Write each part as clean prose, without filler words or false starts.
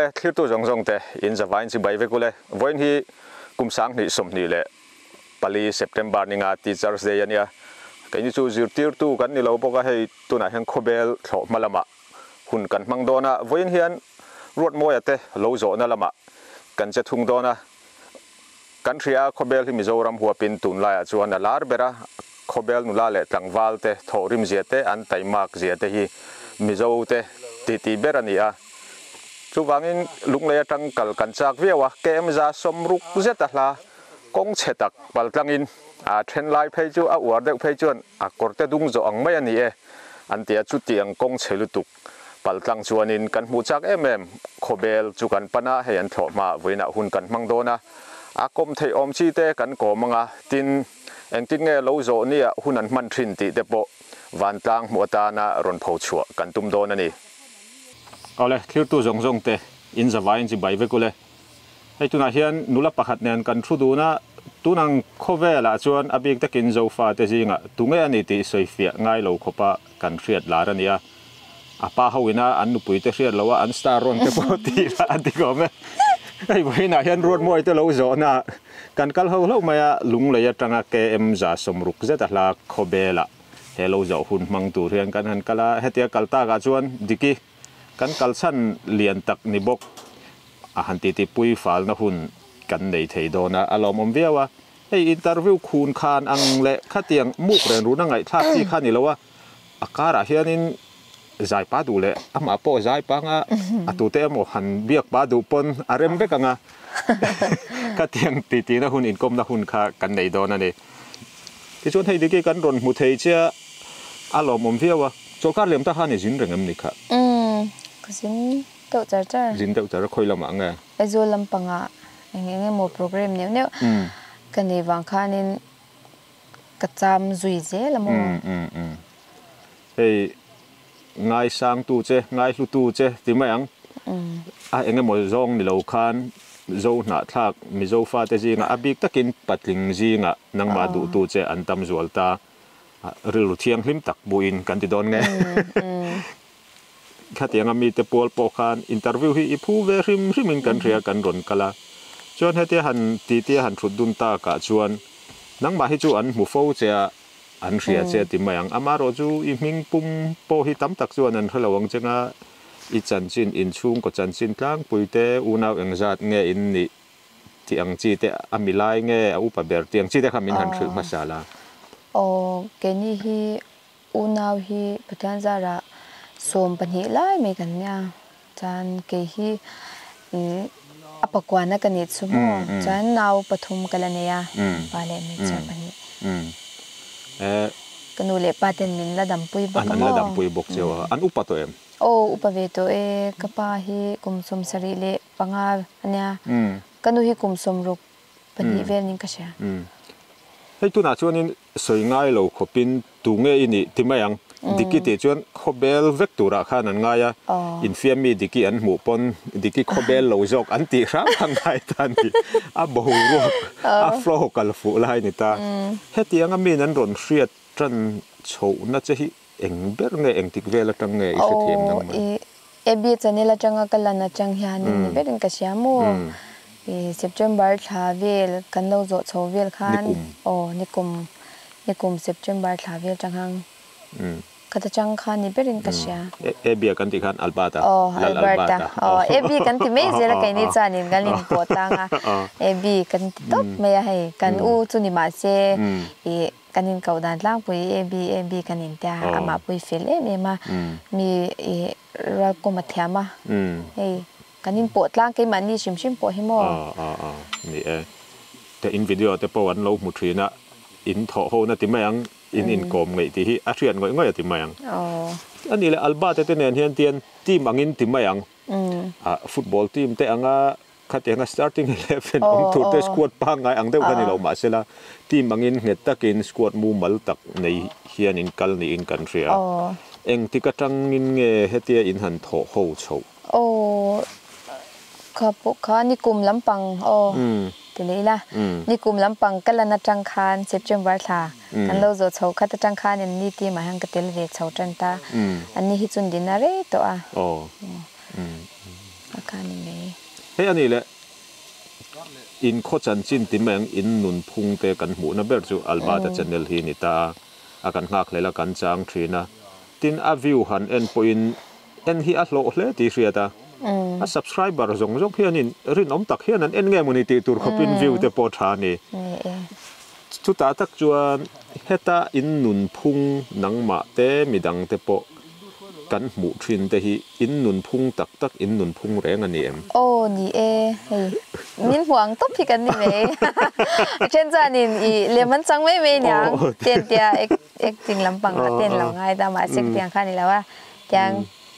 le thlir tu zong te in zawain si bai ve kule voin hi kum sang ni som ni le pali September ni nga Teachers Day ania cái như chú zir tir tu kan ni lo boka hei tu na heng Khawbel tho malama hun kan mang dona voin hian ruột moi ate lo zo na lama kan che thung dona kan thria Khawbel hi Mizoram huwa pin tun la chuan a lar bera Khawbel nula le tlangwal te thorim ziate an taimak ziate hi mizo te ti berania chuwangin lunglei atang kal kan chak viawa kem za somruk zeta hla kong chetak paltlangin a then lai phei chu a war deuh phei chuan a korte dung zo ang mai ani e an tia chu tiang kong chelutuk paltlang chuanin kan mu chak em Khawbel chu kan pana he an thlo ma voina hun kan mang dona a kom thei om chi te kan ko manga tin engtin nge lo zo nia hun an man thin ti te po van tlang muata na ron pho chua kan tum don ani ole thlir tu zong te in zawain chi bai ve kule hei tuna hian nula pakhat nen kan thu du na tunang Khawbel a chuan abik takin zo fa te jinga tunge ani ti soifia ngai lo khopa kan hriat lar ania apa hoina an nu pui te hriat lowa an star ron te po ti la an ti ko me ai voina hian road moi te lo zo na kan kal ho lo maya lung le atanga ke em za somruk zeta hla Khawbel a hello zo hun mang tu rian kan han kala hetia kalta ga chuan diki kan kalsan lian tak ni bok a han ti pui fal na hun kan nei thei dona alom om viawa ei interview khun khan ang le khatiang muk ren ru na ngai thak chi khan ni lowa akara hianin zai pa du le ama po zai pa nga atute mo han biak pa du pon arem be kanga khatiang ti na hun inkom na hun kha kan nei dona ni ti chon hei diki kan ron mu thei chia alom om viawa chokar lem ta han ni jin rengam ni kha Kusin tau char jin tau char khoi lama nga ezo lampanga engenge mo program ne kani wang khanin kacham zui je lamo hey ngai sang tu che ngai hlu tu che ti mayang a enge mo zong ni lo khan zo na thak mi zo fa te jinga abik takin patling jinga nangma du tu che antam zualta ril ṭhiang hlim tak buin kan ti don nge khatianga mi te pol po khan interview hi iphu ve rim kan ria kan ron kala chuan hetia han ti han thut dun ta ka chuan nangma hi chu an mu fo che an ria che ti mayang amaro chu I ming pum po hi tam tak chuan an thlawang chenga I chan chin in chung ko chan chin tlang puite unaw engzat nge in ni tiang chi te amilai nge upa ber tiang chi te khamin han thru masala keni hi unaw hi pathan zara som pani lai me kan nya chan ke hi apakwana kanit sumo chan naw pathum kalaneya pale me cha pani kanule paten min la dampui bok an la dampui bok chewa an upa to em upave to e kapa hi kumsom sari le panga anya kanu hi kumsom ruk pani vel ning ka sha hei tu na chuanin soingai lo khopin tunge ini timayang diki te chuan Khawbel vektura khan an ngaya infiam mi diki an mu pon diki Khawbel lo jok an ti ram hangai tan ni a bohu ro a flow kal fu lai ni ta hetiang a min an ron hriat tran chho na che hi engber nge engtik vela tang nge I se them nang ebi chanela changa kalana chang hian ni berin ka siamu September thavel kan lo zo chovel khan nikum September thavel changhang kata chang khan ni berin ka sia ebi kan ti khan albata alberta ebi kan ti me zela kai ni chanin galin potanga ebi kan top me ya hai kan u chu ni ma se kanin kaudan lang pui ebi kanin ta ama pui fele me ma mi ra ko ma thiama kanin pot lang ke mani shim po hi mo ni te in video te po an lo mu thina in tho ho na ti mayang in kom ngai ti hi a thian ngoi ti mayang ani le alba te nen hian tian team angin ti mayang football team te anga khatenga starting 11 ong thu te squad pa ngai ang deuh kani lo ma sela team angin nget takin squad mu mal tak nei hian in kal ni in country eng ti ka tangin nge hetia in han tho ho chho kha ni kum lampang Tilila ni kum lampang kalana tangkhan September tha kan lo zo chho khat tangkhan en ni ti ma hang ka tel ve chho tanta ani hi chun dinare to a akani me hey ani le in kho chan chin ti meng in nun phung te kan mu na ber chu albata channel hi ni ta akan ngak lela kan chang thina tin a view han en point en hi a hlo hle ti hriata a subscriber zong zong hianin rin om tak hian an en nge muni ti tur khopin view te po tha ni chu ta tak chuan heta in nun phung nangma te midang te po kan mu thin te hi in nun phung tak tak in nun phung reng ani em ni hey min huang top hi kan ni me chen cha nin I le man chang me me nyang ten tia acting lampang ten lo ngai da ma sek tiang khan ni la wa tiang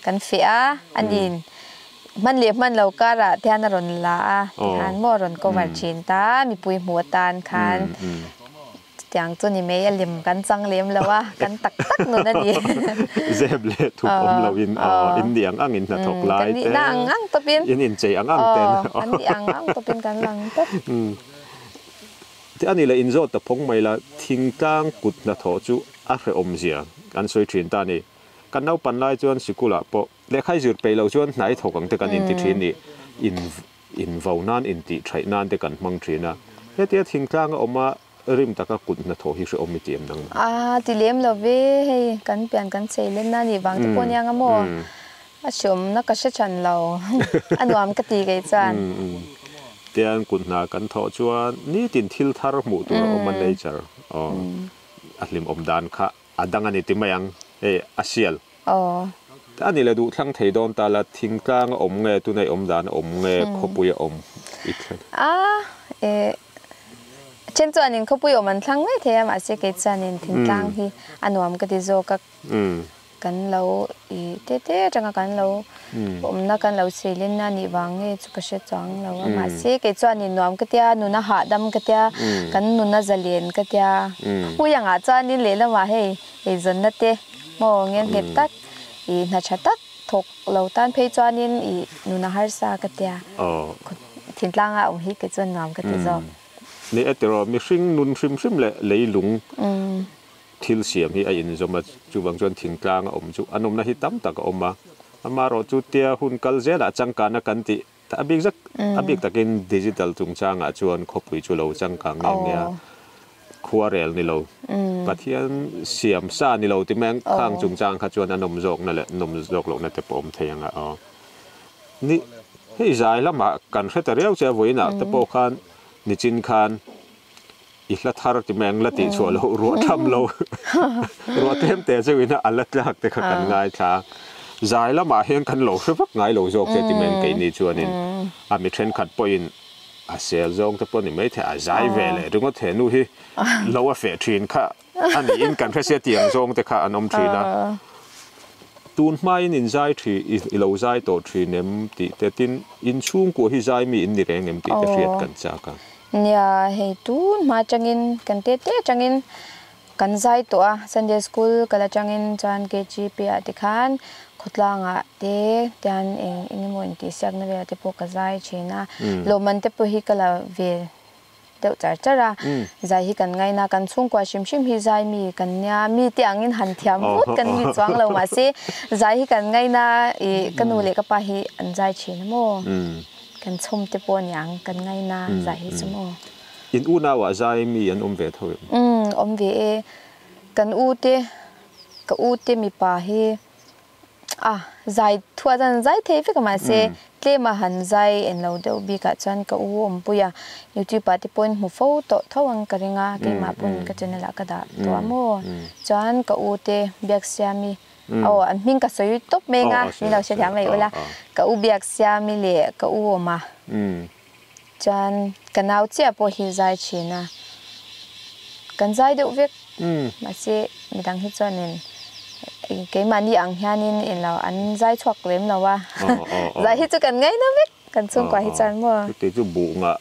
kan fia anin man le man lo ka ra thian ron la han mo ron ko war chin ta mi pui mu tan khan tiang chu ni me lim kan chang lem la wa kan tak tak no na ni zeb le thu om lo in diang ang in na thok lai te nang ang to pin in che ang ten kan diang ang to pin kan lang to te ani la in zo ta phong mai la thing tang kut na tho chu a hre om zia kan soi thin ta ni kan nau pan lai chuan sikula po le khai zur pe lo chuan nai thokang te kan in ti thin ni in vaunan in ti thai nan te kan mang thina he te thing tang oma rim taka kut na tho hi hre om mi tiam nang ti lem lo ve hei kan pian kan sei len na ni wang te pon yang amo a shom na ka she chan lo anwam ka ti ge chan tiang kut na kan tho chuan ni tin thil thar mu tur om nature ahlim om dan kha adang ani ti mayang asial ani la du thlang thei don ta la thing tlang om nge tu nei om dan om nge khopuya om ithen chen chuan in khopui om an thlang mai the ma se ke chan in thing tlang hi anwam ka ti zo ka kan lo te tanga kan lo om na kan lo sei len na ni wang nge chu ka she chang lo ma se ke chuan in nuam ka tia nu na ha dam ka tia kan nu na zalen ka tia pu yang a chan in le la wa hei zon na te mo ngen he tak na cha tak thok lo tan phei chuan in nu na har sa ka tia thing tlang a om hi ke chuan nuam ka ti zo ni etero mi hring nun hrim le leilung thil siam hi a in zoma chu wang chuan thing tlang om chu anom na hi tam tak oma amaro chu tia hun kal zela changka na kan ti ta abik takin digital chung changa chuan khopui chu lo changka nge khuarel ni lo pathian siam sa ni lo ti meng khang chung chang kha chuan anom jok na le nom jok lo na te pom theyanga ni hei zai lama kan hreta reu che voina te po khan ni chin khan ihla thar ti meng la ti chu lo ro tham lo ro tem te chewina alat lak te kha kan ngai tha zai lama hian kan lo hrepak ngai lo jok te ti meng ke ni chuanin a mi thren khat point a sel zong te pon ni mai the a zai vele ringo the nu hi lo a fe thin kha ani in kan hre se tiang zong te kha anom thina tun mai in zai thi i lo zai to thi nem ti te tin in chung ko hi zai mi in ni reng em ti te riat kan cha ka nia hei tun ma changin kan te changin kan zai to a Sunday school kala changin chan ke chi pe ati khan khotlanga te tian eng mo in ti sak na ve te po ka zai china lo man te po hi kala ve deu chara zai hi kan ngai na kan chung kwa shim hi zai mi kan nya mi te angin han thiam hut kan mi chuang lo ma se zai hi kan ngai na kanu le ka pa hi an zai chin mo kan chom te pon yang kan ngai na zai hi chumo in u na wa zai mi an ve tho om ve kan u te mi pa hi zai thua jan zai the fi ka ma se tle ma han zai en lo deu bi ka chan ka u om puya YouTube pa ti point mu fo to thawang ka ringa ke ma pun ka channel ka da to amo chan ka u te biak siami an ming ka soy top menga ni lo se thiam mai ola ka u biak siami le ka u ma chan kanau chia po hi zai china kan zai deu vek ma se mi dang hi chanin cái mà đi ăn hianin in lo an zai chok lem lo wa zai hi chu kan ngai na vek kan chung kwa hi chan mo te chu bu nga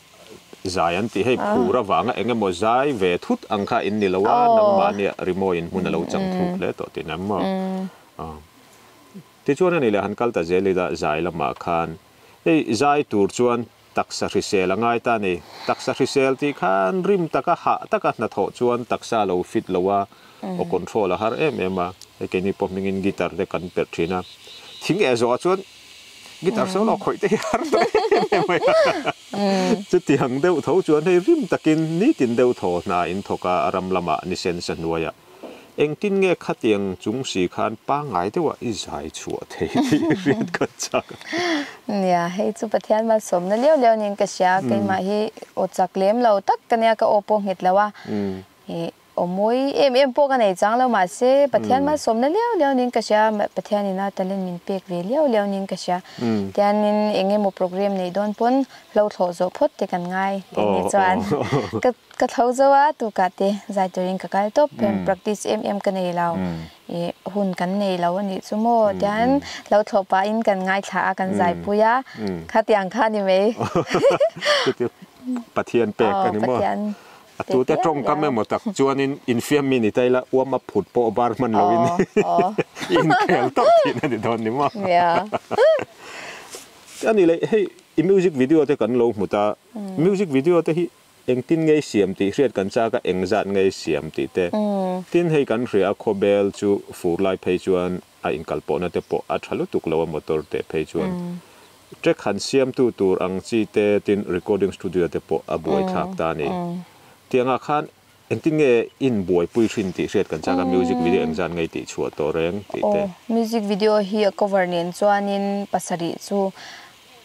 zai an ti hei phura wanga enge mo zai ve thut angkha in ni lo wa nang ma ni rimo in hun lo chang thu le to ti nam mo te chuan ani le han kal ta zeli da zai lama khan ei zai tur chuan taksa risel angai ta ni taksa risel ti khan rim taka ha taka na tho chuan taksa lo fit lo wa o control har em ema ke ni pom ngin guitar de kan per thina thing e zo chuan guitar solo khoi te har to chu tiang deuh tho chuan hei rim takin ni tin deuh tho na in thoka aram lama ni sen san nuaya eng tin nge khatiang chung si khan pa ngai dewa i zai chua thei riat ka chak ya hei chu pathian ma som na leo leo nin ka sia ke ma hi o chak lem lo tak kania ka opo ngit lawa e omoi em po ka nei chang lo ma se pathian ma som na leo leo nin ka sia pathian ina talent min pek ve leo leo nin ka sia tian nin enge mo program nei don pon lo tho zo phot te kan ngai te ni chuan ka tho zo wa tu ka te zai turing ka kal top practice ka nei lao e hun kan nei lo ni chumo tian lo tho pa in kan ngai tha kan zai puya kha tiang kha ni me pathian pek kan ni mo tu te trong kam me mo tak chuan in fiam minute la wama phut po bar man lo in kel top tin ni don ni mo ya ani le hey music video te kan lo muta music video te hi eng tin ngei siam ti hriat kan cha ka eng zat ngei siam ti te tin hei kan ria Khawbel chu fur lai phei chuan a in kalpo na te po a thalu tuk lo motor te phei chuan track han siam tu tur ang chi te tin recording studio te po a buai thak ta ni tianga khan eng tin nge in buai pui thin ti hriat kan cha ka music video eng zat ngei ti chua to reng ti te music video hi a cover nen chuanin pasari chu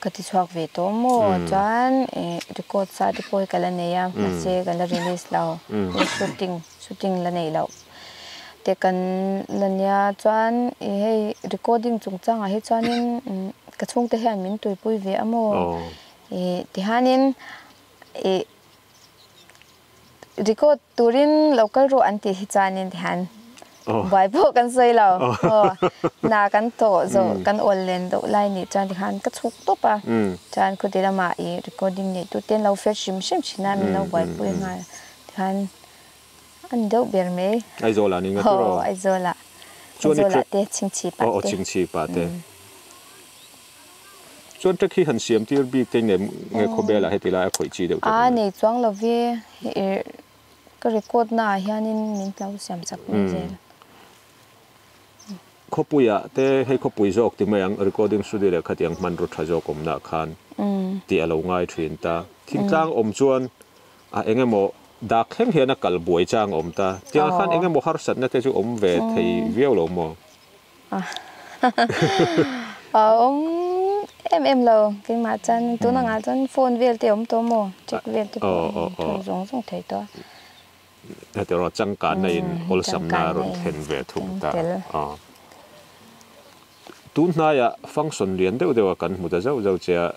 kati chuak ve to mo chuan record sa te poi kala neya mase kala release lao shooting la nei lo te kan lania chuan hei recording chung changa hi chuanin ka chung te hian min tui pui ve amo ti hanin record turin local ro anti hi chuanin ti han vai po kan sei lo na kan to zo kan online do lai ni chan ti han ka chuk to pa chan ku dira ma i recording ni tu ten lo fresh shim china min lo vai po nga han an do ber me ai zo la ni nga ro ai zo la te ching chi pa te ching chi pa te chuan te khi han siam tir bi te nge Khawbel a hetila a khoi chi de nei chuang lo ve ka record na hianin min tlau siam chak ni zel khopuya te hei khopui jok ti mayang recording studio le khatiang man ro tha jok om na khan ti alo ngai thin ta thingtlang om chuan a engemo da khem hiana kal buai chang om ta tiang khan engemo har sat na te chu om ve thei viau lo mo em lo cái mà chân tú nó ngã chân phone về thì ông tô mò check về thì giống giống thấy to thế thì rồi chẳng cả này all sam na rồi hen về thùng ta tú nay à function liền đều đều cần một dấu dấu chia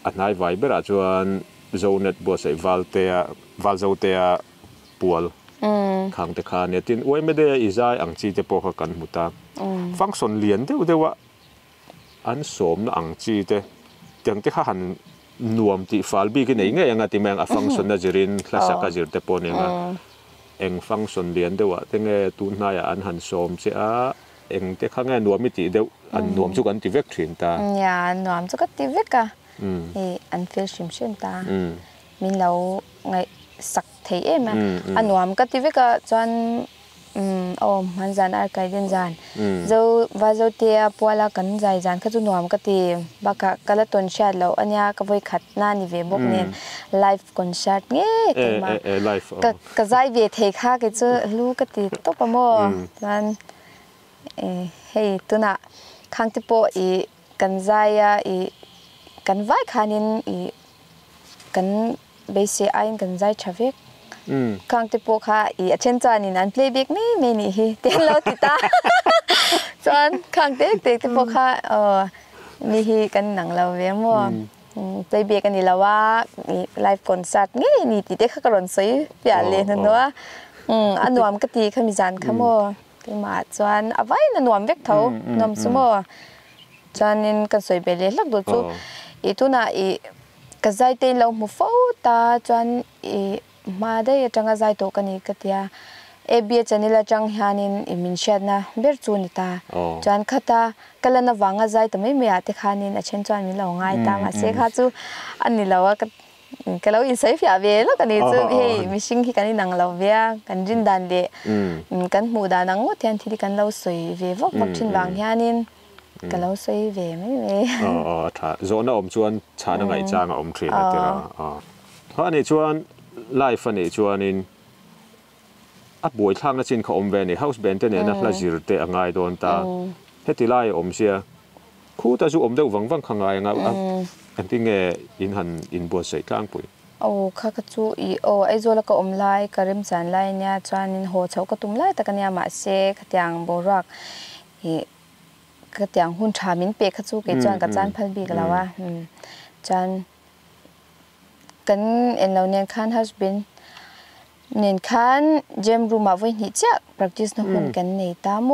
anh hay vài bữa à chuan zone net bữa sẽ val dấu te pual khang te khan ne tin oi me de izai ang chi te po ka kan muta function liền đều đều an som na ang chi te tiang te kha han nuam ti fal bi ki nei nge anga ti mang a function na jirin klasa ka jir te pon nga eng function lian dewa te nge tu na ya an han som che a eng te kha nge nuam mi ti de an nuam chu kan ti vek thin ta ya nuam chu ka ti vek ka an feel shim shem ta min lo ngai sak thei em an nuam ka ti vek ka chuan man zan ar kai den zan zo va zo tia puala kan zai zan kha chu nuam ka ti baka kala ton shat lo anya ka voi khat na ni ve bok nen live concert nge ke ma live ka zai ve the kha ke chu lu ka ti to pa mo dan hey tuna khang ti po I kan zai ya I kan vai khanin I kan be se ain kan zai chavek khang te po kha I achen chan in an playback ni me ni hi ten lo ti ta chan khang te po kha mi hi kan nang lo ve mo playback ani lawa live concert nge ni ti te kha karon sei pya le na no anuam ka ti khami jan kha mo ke ma chan avai na nuam vek tho nom sumo chan in kan soi be le lak do chu I tu na I ka zai te lo mu fo ta chan I ma dai atanga zai to kani katia ebia chanila chang hianin imin shat na ber chu ni ta chan khata kalana wanga zai tamai me ate khanin a chen chan mi lo ngai ta ma se kha chu ani lawa ka lo in sai fya ve lo kani chu he mishing hi kani nang lo ve kan jin dan de kan mu da nang thian thi kan lo soi ve vok mak thin wang hianin ก็เราใส่เวไม่เวอ๋อถ้าโซนอมชวนชาหนังไงจางอมทรีนเตอร์เพราะในชวนไลฟ์นี่ชวนนินอับบวยทางนั่นจินเขาอมเวนี่เฮาส์เบนเตเนี่ยนักละจิรเตะง่ายโดนตาเฮติไลอมเสียคู่แต่จู่อมเดือดวังขังไงงั้นอันที่เงอินหันอินบัวใส่กลางปุ๋ยโอ้ข้าก็จู่ไอโซแล้วก็อมไลกระริมจานไลเนี่ยจานินโหเฉาก็ตุ้มไลแต่กันเนี่ยมาเสกขยังโบรักกระเตียงหุ่นชามินเปกขจู่เกจวนกับจานพันบีกันแล้วว่าจานกันเอ็นเราเนียนคันฮัสบินเนียนคันเจมรูมาไว้หิจัก practice นะหุ่นกันในตาโม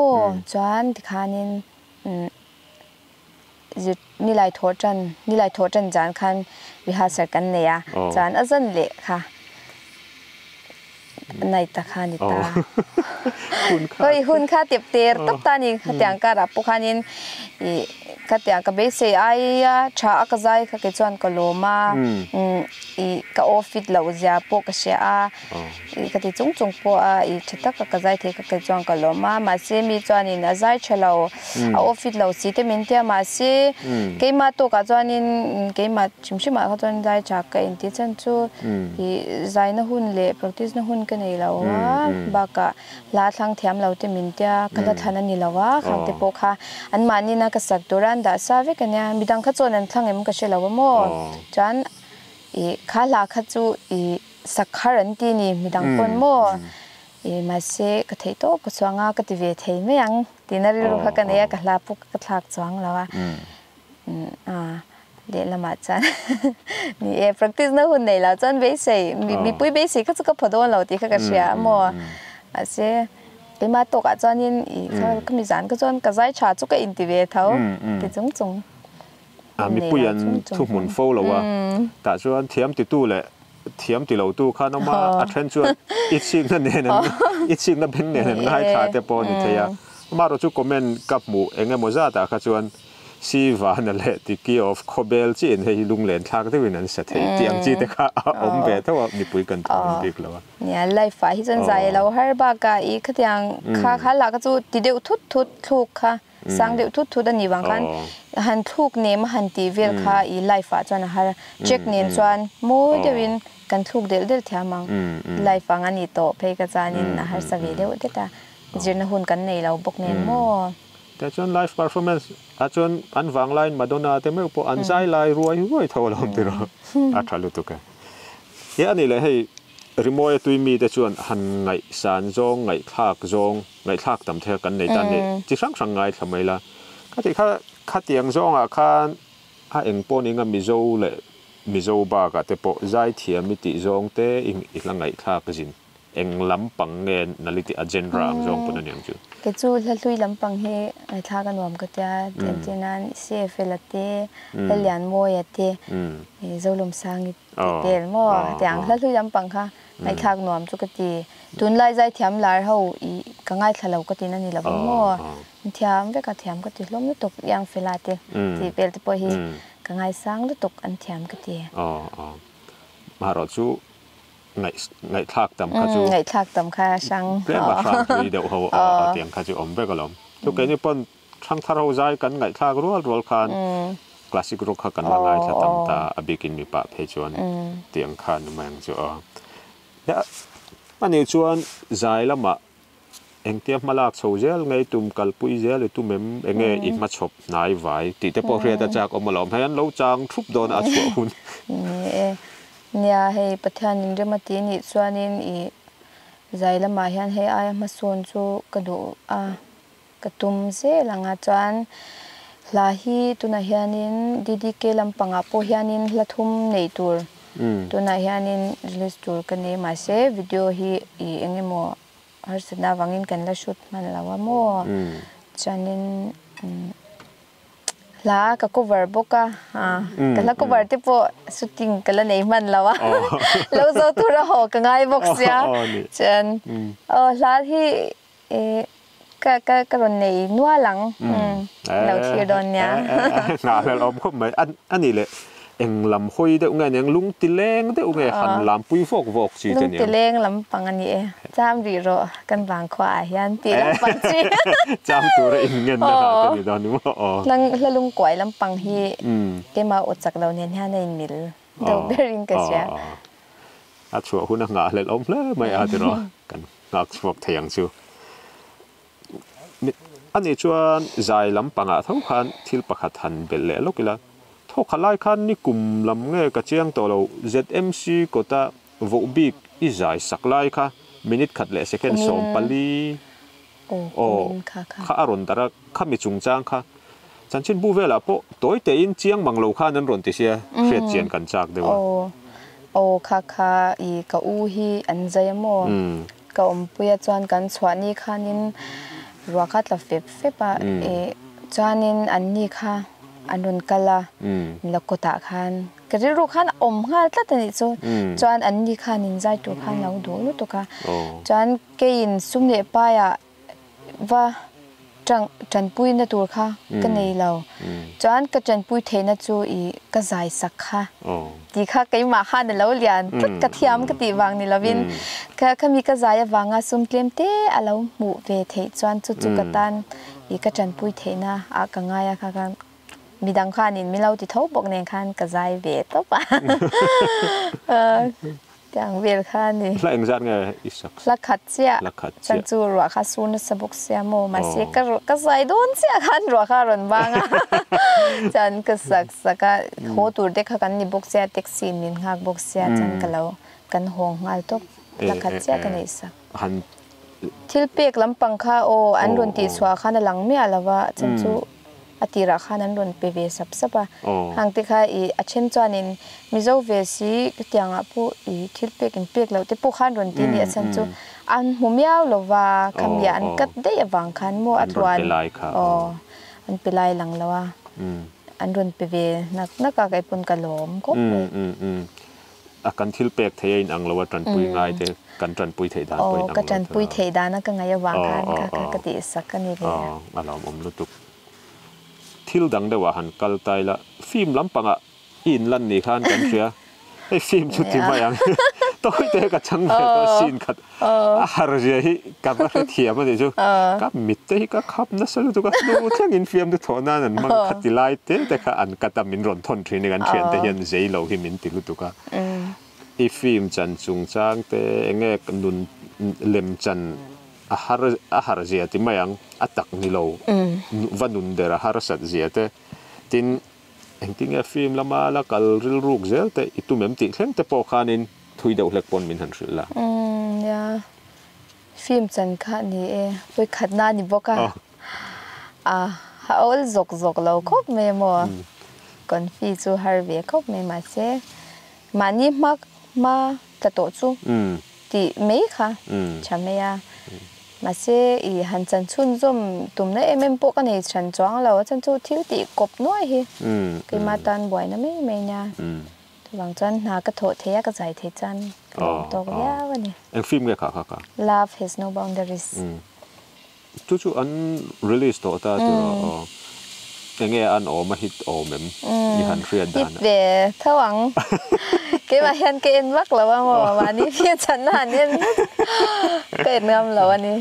จานที่คันนินนี่ไลโทจันจานคันวิหารสักกันเนี่ยจานอาจารย์เละค่ะในตาคานิตาเฮ้ยหุ่นค่าเตียบเตียร์ตุ๊กตานี่ขัดยังการับุคานินขัดยังกับเบสไอ้ชาอักใจขัดเกจวนกโลมากับออฟฟิศเราจะพวกเสียขัดที่จงพวกชัดตักกับใจที่ขัดเกจวนกโลมาเสียมีจวนนินใจเชลาออฟฟิศเราสิเตมินเตียมาเสียเกี่ยมาตัวกับจวนนินเกี่ยมาชิมเขาจวนใจจากกันที่ฉันจูใจน่ะหุ่นเละ practice น่ะหุ่นกันนี่แล้วว่าบากะลาทางเทียมเราเตมินเตียกันละทันนี่แล้วว่าเขาเตปกค่ะอันมานี่นะก็สักตัวรันดาซาเวกันเนี่ยมีดังขจรนั้นทั้งเอ็มก็เชลว่าโมจานข้าลาขจูสักคารันตีนี่มีดังคนโมมาเสกเทโตก็สว่างก็ติเวทไม่ยังตีนาริรุขกันเนี่ยก็ลาปุกก็ทักสว่างแล้วว่าเดี๋ยวละมาจันนี่practice นะหุ่นไหนแล้วจันเบสิมีปุ้ยเบสิก็จะก็พอโดนเราตีก็เชียโมมาเสกมาตกอาจารย์นี่เขามีจานก็จนก็ใจชาจุกอินทิเวทเขาติจงมีปุ้ยันทุกหมุนโฟล์แล้วว่าแต่ชวนเทียมติดตู้เลยเทียมติดเราตู้ข้าน้องมาอัดเทนชวนอีชิงนั่นเนี่ยอีชิงนั่นเป็นเนี่ยง่ายขาดแต่ปอนี่เทียมาเราจุกคอมเมนต์กับหมู่เองก็มั่วซะแต่ข้าชวนซีวานั่นแหละDiki of Khawbelจีนให้ลุงเล่นทักที่วินันเสถียรเตียงจีแต่ข้าอมเบถ้าว่ามีปุ้ยกันตัวดีกแล้วว่าเนี่ยไลฟ์ฝ่ายที่สนใจเราฮาร์บากาอีกที่ยังข้าหลักก็จะติดเดียวทุกค่ะสังเดียวทุกอันนี้บางครั้งหันทุกเนมหันตีเวลค่ะอีไลฟ์ฝ่ายจวนฮาร์เช็คเนียนจวนโมเดวินกันทุกเดียวเทียมังไลฟ์ฝ่ายงานนี้โตเพย์กจานินฮาร์สวีเดียวเด็ดแต่จีนหุ่นกันในเราบกเนียนโมแต่จนไลฟ์เพอร์ฟอร์แมนซ์อาจนอันวางไลน์มาโดนาแต่ไม่พออันใจไลน์รวยเท่าเราตีเราอาจจะรู้ตัวกันเนี่ยอันนี้เลยให้รีโมทตุยมีแต่ชวนหันไงสารจงไงคากจงไงคากตำเทกันในด้านนี้จีสังไงทำไมล่ะก็ที่ข้าเตียงจงข้าเองปนเองมีโจเลยมีโจบากแต่พอใจเทียมิติจงเตอีกละไงคากจินเองลำปังเงินนาฬิกาอันเจนร่างจงปนนั่นอย่างจู่ก็จู่ละลุยลำปังเฮท่ากันวมก็จะเจนั้นเสียเฟลเตละเลียนโมยเตเจ้าลมสร้างเตลโมแต่อย่างละลุยลำปังค่ะในทางนวมจุกตีตุนไล่ใจเทียมลายเขาก็ง่ายทะเลาก็ตีนั่นนี่ละบ่โมเทียมไปกับเทียมก็ตีล้มตกยางเฟลเตตีเปลตปอยก็ง่ายสร้างตกอันเทียมก็ตีมาเราจู่ไงทักตำข้าจูไงทักตำข้าช่างเปลี่ยนมาฟังวีเดียวเขาเตียงข้าจูอมไปก็ล้มทุกแกนี่ปนช่างทาราใจกันไงทักรัวคันคลาสสิกร็อกกันว่าไงถ้าตำตาอบิกินมีปะเพจวนเตียงคันมันจู่เนี่ยอันนี้ชวนใจละมาเองเทียบมาลากโซเจลไงตุ่มกัลปุยเจลตุ่มเองอีกมาชบนายไว้ติดแต่พอเรียนจากอมมาล้อมให้อันเราจางทุบโดนอาชัวหุ่นเนี่ยให้ประธานนิรมาตีนี่ส่วนนี้ใจละมาเห็นให้อายมาส่วนจูกระดูกระตุ้มเสหลังอาจารย์ลาฮีตุนายานินดีเกลัมปังอาโปฮยานินละทุ่มในตัวตุนายานินรีสตัวกันนี้มาเสวิดีโอฮีเองโมฮาร์สนาวังินกันละชุดมันละว่าโมจานินลาก็ cover บกกันละ cover ที่พอ shooting กันละในมันแล้วว่าแล้วจะตัวเราหอกง่ายบกเสียเช่นลาที่ก็รอนในนัวหลังเราที่โดนเนี่ยงานเราอมก็เหมือนอันนี้เลย eng lam hoi de unga neng lung tileng de unga han lam pui vok vok chi te lung tileng lam pang ani e cham ri ro kan wang khwa hian ti lam pang chi cham tu ra in ngen na ka ni da ni mo lang lung kwai lam pang hi ke ma ochak lo nen ha nei mil do berin ka sia a chua hu na nga le om le mai a ti ro kan ngak chok thayang chuอันนี้ชวนใจลำปังอ่ะทั้งคันที่ประคัดหันเบลเล่ลูกอีละทุกขลายคันนี่กลุ่มลำเงยกระเจียงตัวเรา ZMC ก็ตาวุบบิกอีใจสักลายค่ะมินิทขัดเละเซคันสองปลีโอ้ข้าอรุณแต่ละข้ามีจุงจางค่ะฉันชินบูเวล่ะพอตัวเตยินเจียงมังโลค่านั้นรอนติเสียเฟียเจียนกันจากเดียวโอ้ค่ะอีกอูฮีอันใจโมก็อมปุยจวนกันสวานี่ค่ะนินรัวคัดละเฟปะจานินอันนี้ค่ะอันนุนกะละแล้วก็ตาคันกระดิรูคันอมค่ะตัดนี่จูจานอันนี้ค่ะนินใจตัวคันเราดูลุตุค่ะจานเกินซุ่มเนปายะว่าจันปุยนะตัวค่ะกันในเราจานกระจันปุยเทนะจูอีกระจายสักค่ะดีค่ะไก่หมาค่ะในเราเรียนพุทธกระเทียมกระติวางในเราวินก็มีกระจายวางซุ่มเตรียมเตะเราหมู่เวทจานจุกกันอีกระจันปุยเทนะอากง่ายค่ะกันมีดังค่ะนินมีเราติดทบบอกในคันกระจายเวทต่อไปอย่างเวลค่ะนี่ละเองจัดไงอีสักละขัดเสียฉันจูรัวค่ะซูนสบุกเสียโมมาเสียก็ใส่โดนเสียคันรัวค่ะรอนบางฉันก็สักโหตูเด็กค่ะกันนี่บุกเสียเท็กซี่นินหักบุกเสียฉันก็เรากันหงอัลตุกละขัดเสียกันอีสักทิลเปียกลำปังค่ะโออันรุนตีสวาค่ะในหลังไม่อะไรวะฉันจูอติราคานั้นรุนเปเวสับปะหางติค่ะอีเช่นจานินมิโซเวสีเตียงอ่ะผู้อีทิลเปียกเปียกแล้วที่ผู้ข้ารุนตีนี่ฉันจูอันหุมยาวหรือว่าคำยาอันกัดได้วางคันโมอัตวันอันเป็นลายหลังแล้วว่าอันรุนเปเวนักไก่ปุ่นกะหลอมก็เลยอาการทิลเปียกเทียนอังแล้วว่าจันปุยง่ายแต่กันจันปุยเทียดานปุยกันจันปุยเทียดานนั่นก็ไงวางคันค่ะกติสักกันนี่เลยอารมณ์อมลุตุกทิลดังได้ว่าหันกัลไตละฟิล์มลำปังอ่ะอินลันนี่ข้านกันเชียไอ้ฟิล์มชุดที่มาอย่างตัวเตะกับจังเลยตัวซีนขัดฮาร์เจียฮีกับว่าเทียมมันเดี๋ยวกับมิดเตะฮีกับขับนั่นสรุปตัวก็ดูทั้งอินฟิล์มตัวโถนั่นนั่นมันขัดที่ไล่เตะแต่ข้าอันกัดมินรอนทนทรีในการเชียนแต่ยันเจเราที่มินติลุตัวก็ไอ้ฟิล์มจันจุงจางเตะเงี้ยกันนุนเล็มจันอาหารเสียที่ไม่ยังอัตักนี่เราวันนุนเดร์อาหารสัตว์เสียแต่ทินเองที่เงี้ยฟิล์มละมาละกัลริลรูกเสียแต่อีตุเมมติเข่งแต่พอขานินทุยเดาเล็กปนมินหันสุดละยาฟิล์มจันขานี่ไปขัดหน้านี่บอกอ่ะเอาจกเราครบไม่หมดก่อนฟีจูฮาร์เวครบไม่มาเสียมานี่มาจะโตจูที่ไม่ค่ะใช่ไหมอ่ะมาเสียอีหันจันชุนจมตุ่มนั่นเอ็มปกันให้ฉันจ้องแล้วฉันจูทิวติกบน้อยฮีกิมาตันบ่อยนะไม่เนี่ยหลังจันหากระโถเทียกระใจเทจันตกยาวนี่เอ็งฟิล์มเงี้ยค่ะ Love has no boundaries จู่ๆอัน release ตัวตาตัวเงี้ยอันออกมาฮิตออกแบบยี่หันเรียนด้านเดี๋ยวถ้าหวังเกี่ยวกับเห็นเกณฑ์วักแล้วว่าวันนี้พี่ฉันหันเนี่ยเกิดเงินแล้ววันนี้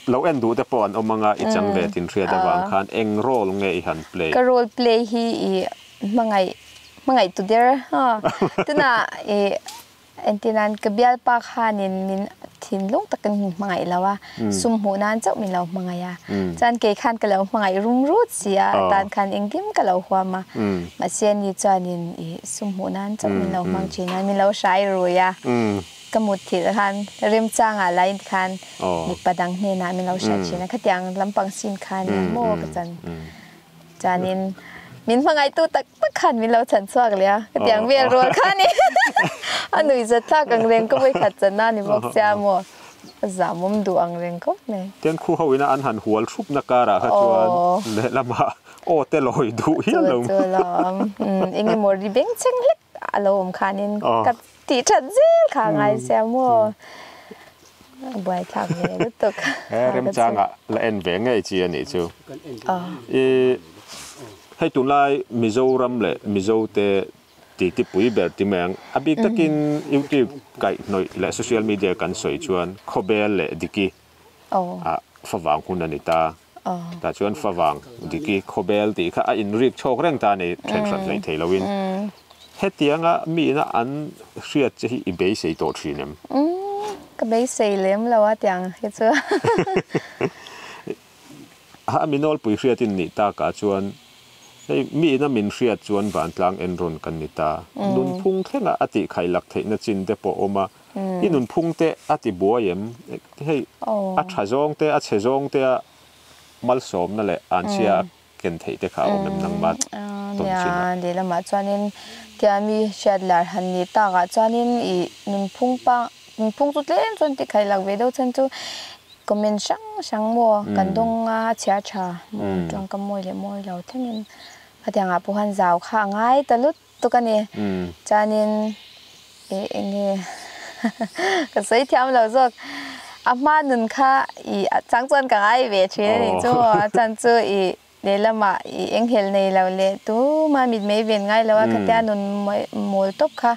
เราเอ็นดูแต่ปอนเอามังอีจังเวทินเรียนแต่บางคันเอ็งโรลเงี้ยหันเพลย์ก็โรลเพลย์ฮีมังไงตัวเดียวตัวน่ะเอ็นที่นั้นก็เบี้ยปากหานินทินลุงตะกันมังไงแล้วว่าซุ่มหูนั้นเจ้ามีเรามังไงจานเกยขันกันแล้วมังไงรุ่มรูดเสียตานขันเองกิมกันแล้วหัวมาเสียนี่จานินซุ่มหูนั้นเจ้ามีเรามังจีนั้นมีเราใช้รวยกมุดที่คันเริ่มจ้างอะไรคันมีประดังเนน่ะมีเราใช้จีนั้นขัดยังลำปังสินคันโม่กันจานินมินฟังไงตู้ตักขันมินเราฉันสวกเลยอะก็อย่างเวียนรัวข้านี่อันหนุ่ยจะทักอังเรงก็ไม่ขัดจะน่านี่บอกเสียหมดสามมุมดูอังเรงก็เนี่ยเตียนคู่เขาวินาอันหันหัวชุบนักการะฮะจวนเลยละมาโอ้เตลอยดูเฮียลงเจอแล้วเอ็งมอริเบงเชงเล็กอารมณ์ข้านี่กัดตีฉันเจ้ข้าไงเสียหมดบ่อยทำเนี่ยรู้ตึกเริ่มจ้างอะละเอ็นเวงไงจีนี่จู ให้ตุลายมิโซรัมเล่มิโซเตติปุยเบอร์ติแมงอบิกตะกินยูทูบไก่หน่อยและโซเชียลมีเดียกันสวยชวนขบเบลเล่ดิกีฝรั่งคุณนิตาแต่ชวนฝรั่งดิกีขบเบลตีข้าอินริกโชคเร่งตาในเทรนด์เลยเทลวินเฮตียงมีนะอันเสียจะอีเบย์ใส่ตัวชีนมก็เบย์ใส่เลี้ยมแล้วว่าตียงเฮ็ดซัวมีนอลปุยเสียตินนิตากาชวนมีน้ำมินเสียจวนบานกลางเอ็นรอนกันนิตานุนพุงแค่ละอติไข่หลักเทนจินเตปโอมาอีนุนพุงเตอติบัวเยมให้อัชจงเตอัชจงเตมัลสมนั่นแหละอันเชียเกินเทเตขาอมน้ำนังบัดต้นชินเดี๋ยวละมาจวนนินเดี๋ยวมีเชียดหลาหันนิตากาจวนนินอีนุนพุงปังนุนพุงจุดเล่นจนติไข่หลักเวดเอาฉันจูก็มันช่างมัวกันดงเชียชาจงกำมวยเลยมวยเราทั้งนั้นพอดีงาผู้หันสาวข้างง่ายตลุดตัวกันเนี่ยจานินเองเนี่ยก็สวยเทียมเราจกอามาหนึ่งค่ะอีจังจวนกับไอ้เวชนี่จ้าจันจูอีเดลมาอีเอ็งเฮลในเราเลยตู้มามิดไม่เวียนง่ายแล้วว่าก็แต่นุนมูลตบค่ะ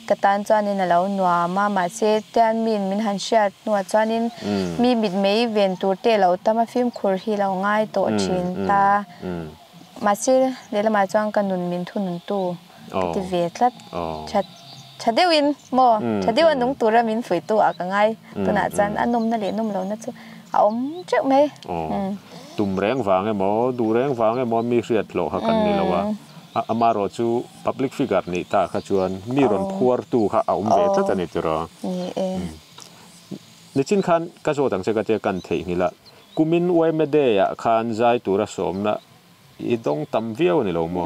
กตันจวนนี่นะเราหนัวมาเสียแต่มินหันเชียหนัวจวนนี่มีมิดไม่เวียนตัวเตะเราแต่มาฟิล์มคุยที่เราง่ายตัวชินตามาเสียเดี๋ยวมาจวนกันนุนมินทุนนุนตู้ติเวทลัดชัดเดวินโมชัดเดวินนุ่งตัวเรามินฝืนตัวกันง่ายตัวน่ะจันอันนมนั่นแหละนมเรานั่นจ้ะเอาเจ้าไหมตุ่มแรงฟังไอ้หมอดูแรงฟังไอ้หมอมีเสียดโลหะกันนี่แล้วว่าอามารอจู public figure นี่ตาขจวนมีรอนพัวตู้ข้าเอาเวทจะนี่จะรอในชิ้นคันก็โจตั้งใจกันเจอกันเที่ยงละกูมินไว้ไม่ได้อะคันใจตัวระสมนะอีดงตำเวียวนี่เราหมอ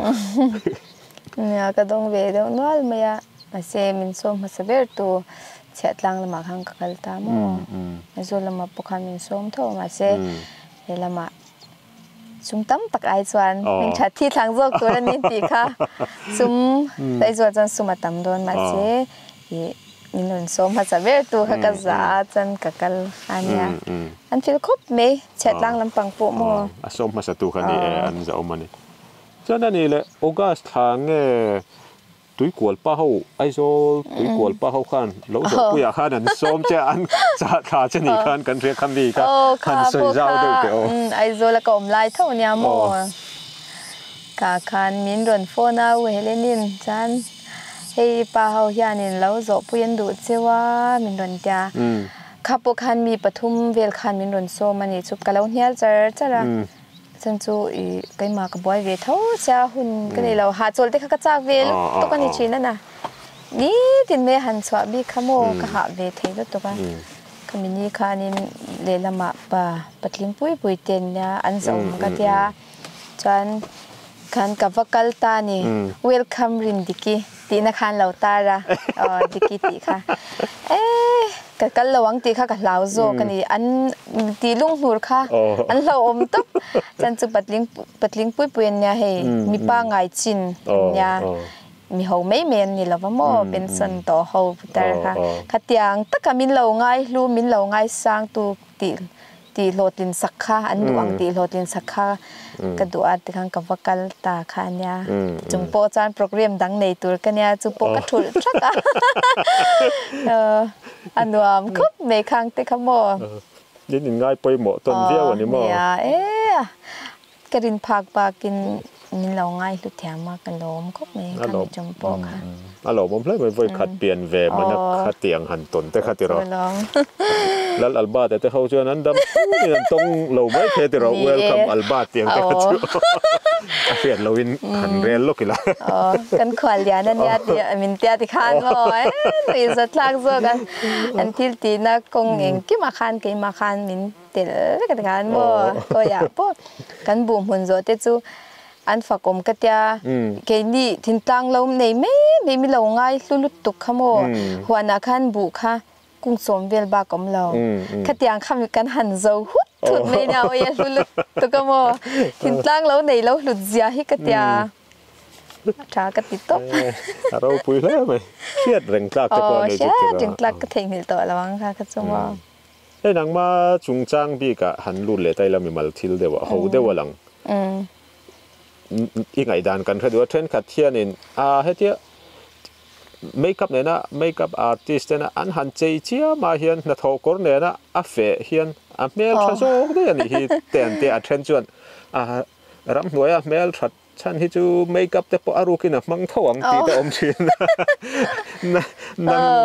เนี่ยก็ดงเวียวนั่นไม่อะมาเซมินส้มมาเสบียตัวเช็ดล้างละมาข้างกัลตามอมาโซละมาปกมินส้มเท่ามาเซเดี๋ยวละมาซุ่มตั้มตักไอจวนเป็นชัดที่ทางโลกตัวนี้ตีค่ะซุ่มไอจวนจันซุ่มมาตั้มโดนมาเสียมีหนุนส้มมาจะเวตัวข้ากษาจันกักลอันเนี้ยอันฟิลคบไหมเช็ดล้างลำปังปุ๊บมัวส้มมาสตูคันนี้อันจะเอามานี่ฉะนั้นนี่แหละโอกาสทางตุยกวลป้าเขาไอโซตุยกวลป้าเขาขันแล้วจะกูอยากขันอันส้มจะอันจะขาจะหนีขันกันเรียกคำดีครับขันสวยเจ้าด้วยเดี๋ยวไอโซละก็อมลายเท่านี้มัวกาขันมินรอนโฟนาเวเลนินจันเฮ้ป้าเขายานินแล้วจะพูดดูเจ้าว่ามินรอนเดียขับขันมีปฐุมเวลขันมินรอนโซมันนี่จุบกันแล้วเนี่ยจะละฉันจูอีก็มากับบ่อยเวทเท่าเสียหุ่นก็เลยเราหาโจลที่เขาก็จากเวลตัวกันนี่ชีนั่นน่ะนี่ตินเมหันสวบีขโมก็หาเวทเท่าตัวกันก็มีนี่ค่ะนี่เลยละมาป่าปัดลิงปุยเตียนเนี่ยอันสมก็เดียจันคันกับวักลตานี่เวลคัมรินดิกีตีนักขันเราตาละดิกีตีค่ะกันระวังตีค่ะกับเราโซกันนี่อันตีลุงหูค่ะอันเราอมตุ๊บจันจุปัดลิงปุยเนี่ยให้มีป้าไงจินเนี่ยมีเขาไม่เมนนี่เราว่าโมเป็นส่วนต่อเขาแต่ค่ะขัดยังตักมินเราไงรู้มินเราไงสร้างตัวตีโหลดลินสักค่ะอันดวงตีโหลดลินสักค่ะกระดูอัดที่ข้างกับวักลตาค่ะเนี่ยจุ่มโปจานโปรแกรมดังในตัวกันเนี่ยจุ่มโปกระถุชักอันว่ามันคุบไม่ค้างแต่ขโมยยิ่งง่ายไปหมดต้นเดียววันนี้หมดกระดินผักปลากินนี่เราง่ายลุดแถมมากันล้มคุบไม่ค้างจมโปค่ะอารมณ์ผมเลยไม่ขัดเปลี่ยนแวมันนักขัดเตียงหันตนแต่ขัดที่เราแล้วอัลบาแต่เขาชวนนั้นดำนี่ตรงเราไม่เคยที่เราเวลคัมอัลบาเตียงแต่เขาชวนเปลี่ยนเราวินหันเรียนลูกอีกแล้วกันขวัญเลียนั่นเนี่ยที่มินเตียที่ขานบ่อยนี่สัตว์ลักษณ์กันอันที่ตีนักกงเองกี่มาขานมินเตียกันขานบ่ก็อยากพบกันบุ่มหุ่นโจเตจูอันฝากอมกระเตียเกนี่ทิ้งตังเราในไม่มีเราง่ายลุดตุกขโมหัวนักขันบุค่ะกุ้งสมเวลบากอมเรากระเตียงคำกันหันโจหุดถุดไม่เอาอย่าลุดตุกขโมทิ้งตังเราในเราหลุดเสียให้กระเตียชากระติดตบเราปุยแล้วไหมเครียดแรงกล้าตะโกนในจุดที่เราจึงกล้ากระเทงหิลตัวระวังค่ะกระจุมไอ้นางมาจุงจ้างพี่กะหันรุ่นเลยแต่เรามีมาทิลเดียวเขาเดียวหลัง อีไงด่านกันคือดูเทรนด์ขัดเทียนินเฮติmakeupเนี่ยนะmakeup artistเนี่ยนะอันหันใจเชี่ยมาเฮียนนัทโกรเนี่ยนะเฟเฮียนเมลทรัสโซ่เนี่ยนี่ฮีเตียนเทรนด์จวนรำหน่วยเมลทรัสฉันที่จู makeup แต่พออารุกินมังทวังตีแต่อมชิน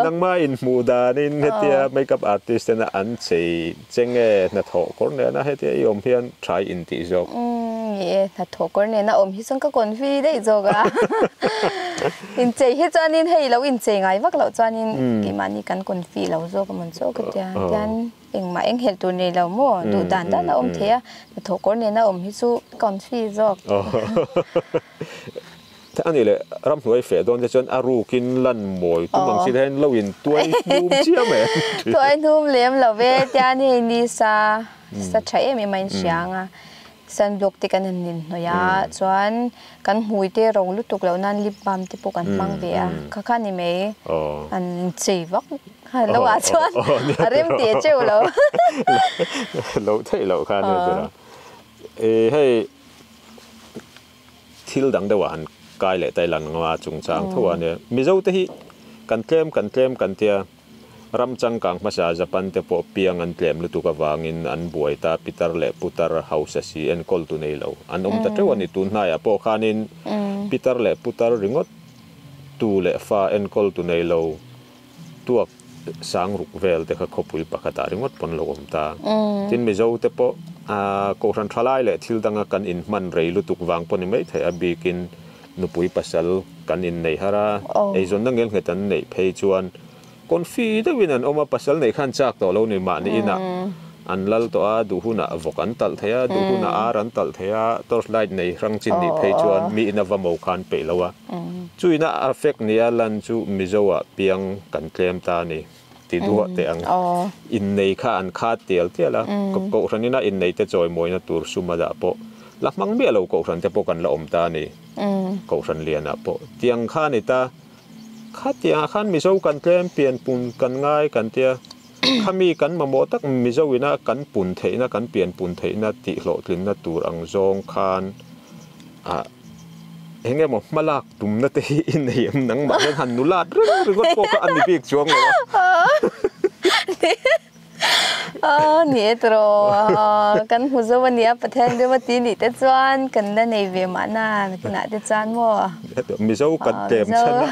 นังมาอินมูดานินเฮติ makeup artist เนี่ยอันใจเจงนัทโกรเนี่ยนะเฮติยอมเฮียน try อินติจอกนัทโกรเนี่ยนะอมฮิซังก็คนฟีได้จอกอินใจฮิจานินให้เราอินใจไงวักเราจานินกี่มันนี่กันคนฟีเราจอกมันจอกกันยันเองมาเองเห็นตัวนี้เราโม่ดูดันด้านเราอมเทียนัทโกรเนี่ยนะอมฮิซูก่อนฟีจอกถ้าอันนี้เลยรำหน่วยเฟดโดนจะจนอารูกินลั่นหมวยตุ้งบังสิเห็นเราอินตัวนุ่มเชี่ยไหมตัวนุ่มเลี้ยมเราเวทยานี่นิสาสัจจะไม่มันเสียงสันบกติกันนินหน่อยส่วนกันหุยเตะรงลุตุกแล้วนั่นลิบบามที่พวกกันมังเบียข้านี่ไม่อันจีวักแล้วว่าส่วนเริ่มเตะเจ้าแล้วเราเท่เราข้าเนี่ยจ้ะให้ทิลดังเดวันกายเละไตหลังว่าจุงจางทั่วเนี่ยมิเจ้าที่กันเตรียมกันเตียรำจังกังภาษาญี่ปุ่นเตปเปียงอันเตรียมลุตุกวางินอันบวยตาปิตาร์เละปุตาร์เฮาส์ซีอันคอลตุเนลาวอันตะเจวันนี้ตุนนายปอขานินปิตาร์เละปุตาร์ริงอตตูเละฟ้าอันคอลตุเนลาวตัวสังรุกเวลเตะขบุยปะกตาริงอตปนโลมตาทินมิเจ้าเตปโกรันทลายเละทิลดังกันอินมันเรลุตุกวางปนไม่เทอบีกินนุปุยปัสสลกันอินในฮาราไอจนนั่งเงินเหตุในเพย์จวนคนฟีดวินันออกมาปัสสลในขั้นจากตัวเราในมานี่นะอันลัลตัวดูหุ่นวกันตัลเทียดูหุ่นรันตัลเทียตัวสไลด์ในรังจินนี่เพย์จวนมีอินาวามคันเปล่าวะจุยน่าเอฟเฟกนี่ลันจูมิโซะเปียงกันเคลมตานี่ติดหัวเตียงอินในข้าอันขาดเตียลเทียละก็ครั้งนี้น่าอินในแต่จอยมวยน่าตัวสุมาดาโปลักมังเบี้ยเราก็ครั้งแต่พวกกันละอมตานี่ก็ครั้งเลียนอ่ะโปเตียงข้านี่ตาข้าเตียงข้ามิโซกันเคลมเปลี่ยนปุ่นกันง่ายกันเตียข้ามีกันมาโมตักมิโซวินะกันปุ่นเทนะกันเปลี่ยนปุ่นเทนะติโลทินนะตัวอังจงคานเห็นไงมั้งมาลากตุ่มนะเตอินเหียมหนังมาเห็นหันนุลาดหรือก็พวกอันนี้ปีกช่วงเลยวะนี่ตัวกันหัวใจวันนี้ประเทศเดียวมาตีนี่แต่จวนกันได้ในเวมานาขนาดแต่จวนมั่วมิโซกันเต็มใช่ไหม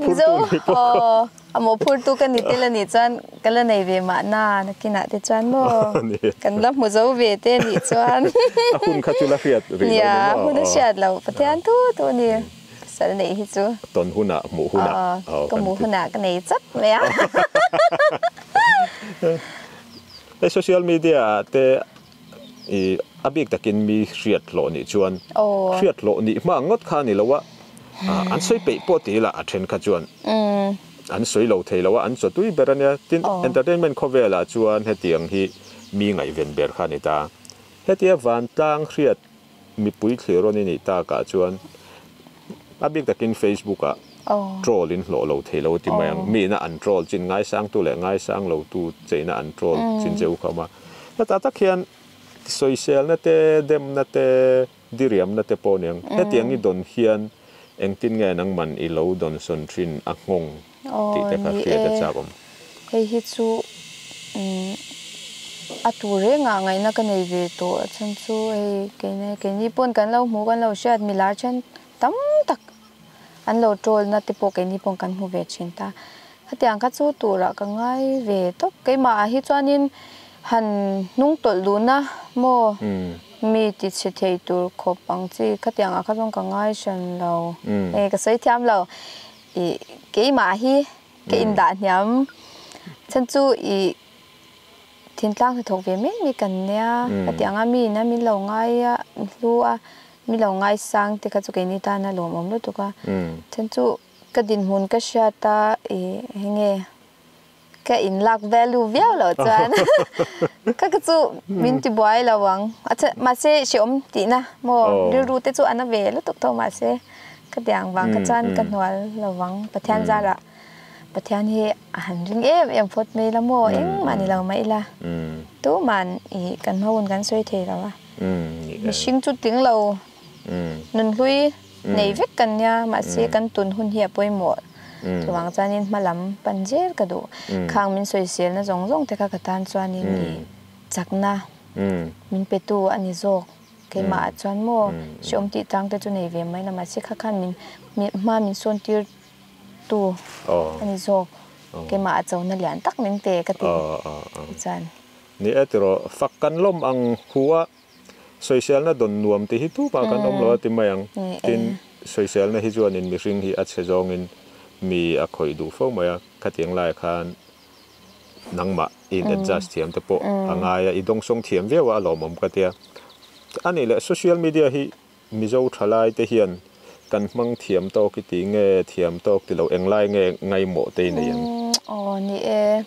มิโซหมอพูดตัวกันนี่เตละนี่จวนกันละในเวมานาขนาดแต่จวนมั่วกันรับหัวใจเวเตนี่จวนคุณข้าจุลเฟียดเนี่ยคุณเชียดเราประเทศตัวนี้สารในฮิจูตอนหุ่นหมูหุ่นก็หมูหุ่นกันในจัดเลยอ่ะในโซเชียลมีเดียแต่อาบิกตะกินมีเสียดโลนี่ชวนเสียดโลนี่มางดข้านี่แล้วว่าอันสวยไปปกติละเทรนข้าชวนอันสวยโลเทแล้วว่าอันสุดที่เบรเนี่ยที่เอนเตอร์เทนเมนต์เขาเวลาชวนให้เตียงที่มีไงเวนเบรข้านี่ตาให้เตียวันตั้งเสียดมีปุ๋ยเขียวนี่ตากาชวนอาบิกตะกิน Facebook อ่ะโทรลินโหลเทโลที่มันมีน่ะอันโทรจินง่ายสร้างตัวแหละง่ายสร้างโหลตัวเจน่ะอันโทรจินเจ้าเข้ามาแล้วตาเขียนโซเชียลนั่นเตเดมนั่นเตดิเรียมนั่นเตปนยังแต่ที่ยังอีดอนเขียนเองตินไงนังมันอีโลดอนส่วนทินอักงงที่แต่คาเฟ่จะจับผมเฮ้ยฮิตซูอัตุเรื่องไงนักกันในเวตัวฉันซูเฮ้ยเกณฑ์ญี่ปุ่นกันเราหมู่กันเราเชื่อมีหลายชั้นตั้มตักอันเราโจลนัดที่พวกเกณฑ์ญี่ปุ่นกันหัวเวชินตาถ้าที่อังคัดสู้ตัวละก็ง่ายเวทเกี่ยมาฮิตจวนินหันนุ่งตัวลุนะโมมีติดเชื้อตัวขบางทีถ้าที่อังคัดต้องก็ง่ายฉันเราก็ใส่เทียมเราเกี่ยมาฮิเกี่ยด่านย้ำฉันสู้ทิ้งตั้งให้ถูกเวไม่มีกันเนี่ยถ้าที่อังมีนะมีเราง่ายรู้ว่ามีเราง่ายสังที่เขาจะเกิดนิทานหลวงอมรู้ตัวก็ฉันจู่ก็ดินหุ่นก็เชื่อตาเงี้ยก็อินลัก value เวียวเหรอจ๊ะก็จู่มินติบอยระวังอาจจะมาเสียชมตีนะโมรู้แต่จู่อันนั้นเวแล้วตกตัวมาเสียก็เดียงวังก็จันกันหัวระวังประเทศจ้าละประเทศที่อาหารจึงยังพดไม่ละโมมันนี่เราไม่ละตู้มันกันหัวกันสวยเทแล้ววะ มีชิงจุดติ้งเรานุนลุยในเวกกันเนี่ยมาเสียกันตุนหุ่นเหียป่วยหมดตัววางจานินมาลำปันเจลกระดูข้างมินสวยเสียนะจงแต่ก็กระตานจานินนี่จักนะมินเปตูอันนี้โจกเกมาจวนโมชมติตังแต่จุนในเวียไม่ละมาเสียข้างมินมามินส่วนตีตูอันนี้โจกเกมาเจ้านั่นแหละตักมินเตะกระติจานนี่เอติโรฟักกันล้มอังหัวโซเชียลน่ะโดนนวมที่ฮิตุปากันอมโลติมายังทินโซเชียลน่ะฮิจวนินมีริงฮิอัดเชจงอินมีอคอยดูฟ้องมาขัดยังไล่คันนังมาอินเอ็ดจัสเทียมตะโปอ่างายอีดงทรงเทียมเวว่าหล่อมกันเดียอันนี้แหละโซเชียลมีเดียฮิมีเจ้าทลายเทียนกันมั่งเทียมโตกิติเงเทียมโตที่เราเองไล่เงไงหมดตีนี่ยังอ๋อนี่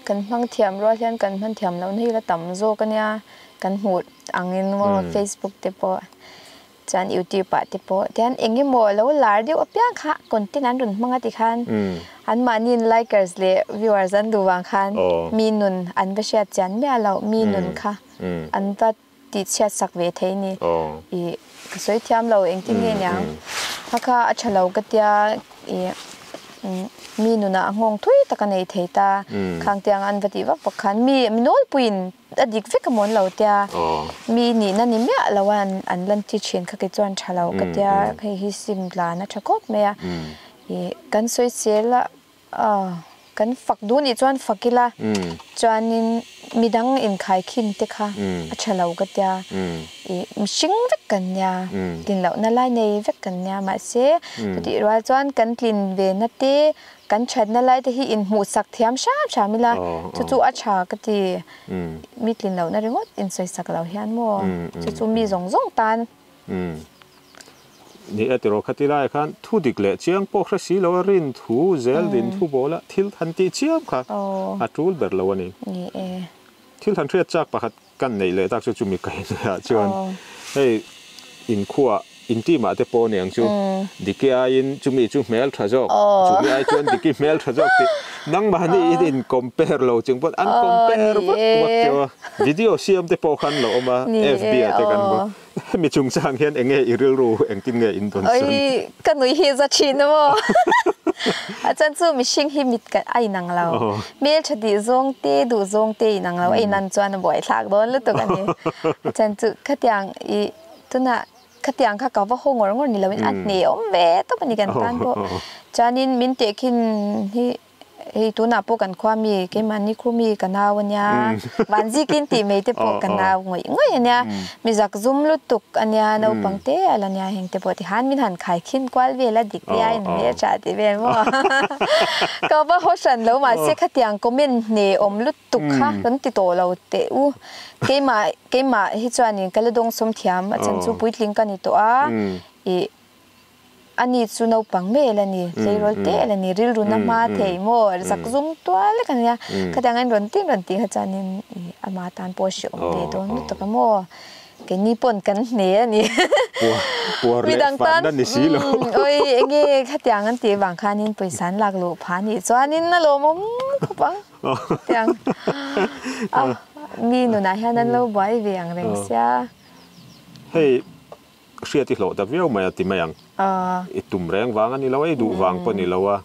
กันมั่งเทียมร้อยเทียนกันมั่งเทียมแล้วนี่ละต่ำโซกันเนี่ยกันหูดอังเงินว่า Facebook เตปอจาน YouTube เตปอที่อันเองยี่โมแล้วหลายเดียวเปียงค่ะคนที่นั้นรุ่นมั่งติคันอันมานิน likers เลย viewers อันดูวางคันมีนุนอันไปเชียร์จันไม่เรามีนุนค่ะอันตัดติดเชียร์สักเวทีนี่อีสวยเทียมเราเองที่เงี้ยยังฮักค่ะอัชเราก็เตียมีนุนะงงทุยตะกันในเทตาข้างเตียงอันปฏิวัติปกันมีโน้ตปุยนอดีตฟิกมอนเราเตียมีนี่นั่นนี่เมียเราอันลันที่เชียนข้ากิจวันชาเราก็เตียให้ฮิซิมลานะชักกเมียกันสวยเสียละกันฝักดูนี่จวนฝักกิละจวนนินมีดังอินขายขินเตค่ะอัชเราก็เตียมิชิงเวกันเนี่ยกินเหล่านั่นไล่ในเวกันเนี่ยมาเสียปฏิวัติจวนกันกินเวนัตเตกันชัดนั่นไล่ที่อินหูสักเทียมชามิละจู่ๆอัชาก็ตีมีกินเหล่านั่นเรื่องอินสวยสักเหล่าเฮียนมัวจู่ๆมีส่งตันนี่ติโรคติไลคันทุดิกเละเชียงปกสีลาวรินทูเซลดินทูโบละทิลทันติเชียมค่ะอัตรูลเบอร์ลาวนี่ทิลทันเทียจักปะคัดกันในเลยตักจู่ๆมีไก่เนี่ยชวนให้อินขัวอินที่มาเตโปเนี่ยงจู่ดิกอินจู่มีจู่เมลทราจอกจู่มีจวนดิกเมลทราจอกที่นั่งมานี่อินคอมเพลเราจึงพออันคอมเพลวัดเจ้าวิดีโอเสียมเตโปคันเราออกมา FB เตกันบ่มีจุงจางเห็นเองอีเรื่องรู้เองที่เงยอินโดนีเซียกันหนุ่ยเฮจะชินมั้งอาจารย์จู่มีชิงฮิมิดกันไอ้นางเราเมลชดีซงเตดูซงเตนางเราไอ้นันจวนบ่อยทักโดนลุตัวกันนี่อาจารย์จู่ขัดยังอีตุน่ะขัดยังข้ากับว่าห้องงนี่เราเป็นอันเหนียวเวต้องเป็นกันตันบ่จานินมินเตคินที่ตัวน่ะพวกกันความมีเกมันนี่ครูมีกันเอาวันนี้วันที่กินตีไม่ได้พวกกันเอาง่ายอันเนี้ยมีจากซุ่มลุตุกอันเนี้ยเราปังเตะอะไรเนี้ยเห็นแต่พอที่หันมีหันขายขึ้นกว่าเวลาดิกยายเนี่ยจ่าที่เวลว่าก็ว่าเขาฉันแล้วมาเสียขัดยังก็มีเนอมลุตุกค่ะแล้วติดตัวเราเตะเกมาที่จวนนี้ก็เลยดงสมเทียมอาจารย์จูปุ้ยลิงกันนี่ตัวอันนี้สุนัขปังเมลนี่เลยรถเตะนี่ริลรุนน้ำมาเทมอสักซุ่มตัวเล็กเนี่ยก็แต่งงานรถติ้งเขาจะนี่อามาตานโปชอมเดโดนตัวก็มอแกนี่ปนกันเนี่ยนี่มีดังตันโอ้ยเองเขาแต่งงานตีบางคันนี่ไปสันหลักโลพานี่จวนนี่น่ะโลมเขาปังแต่งมีหนูนายฮันนั่นโลบ่อยเวียงเรงเสียเฮ้ยเสียที่โลแต่เวียวมาติมายังตุ่มแรงวางอันนี้เราไอ้ดูวางปนนี่เราว่า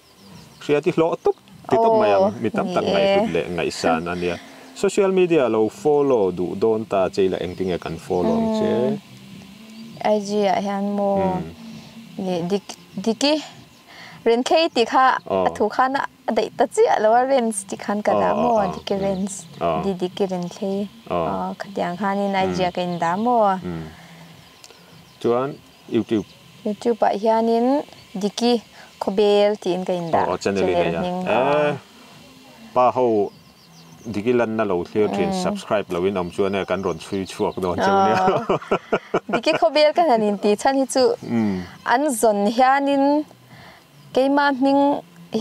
เสียที่โลตุ๊บที่ตุ๊บมายังมีตั้งไงตุ่มเละไงสานอันเนี้ยโซเชียลมีเดียเรา follow ดูโดนตาใจละเองที่ไงกัน follow เช่ไอจีอะฮันโมนี่ดิกี้เรนเคติค่ะถูกขันอะเด็กตัดเสียแล้วว่าเรนส์ติขันกันดามโมดิกี้เรนส์ดิกี้เรนเคขัดยังขันนี่ไอจีกันดามโมจวนYouTube ไปเฮียนินดิกี้คเบลที่อินกันดาจะเลยป้าเขาดิกี้ลันน่ะเราเที่ยวที่ subscribe เราวินอมชวนเนี่ยกันรอนช่วยช่วยโดนเจ้าเนี่ยดิกี้คเบลกันนินตีฉันฮิจูอันซนเฮียนินเกมามิง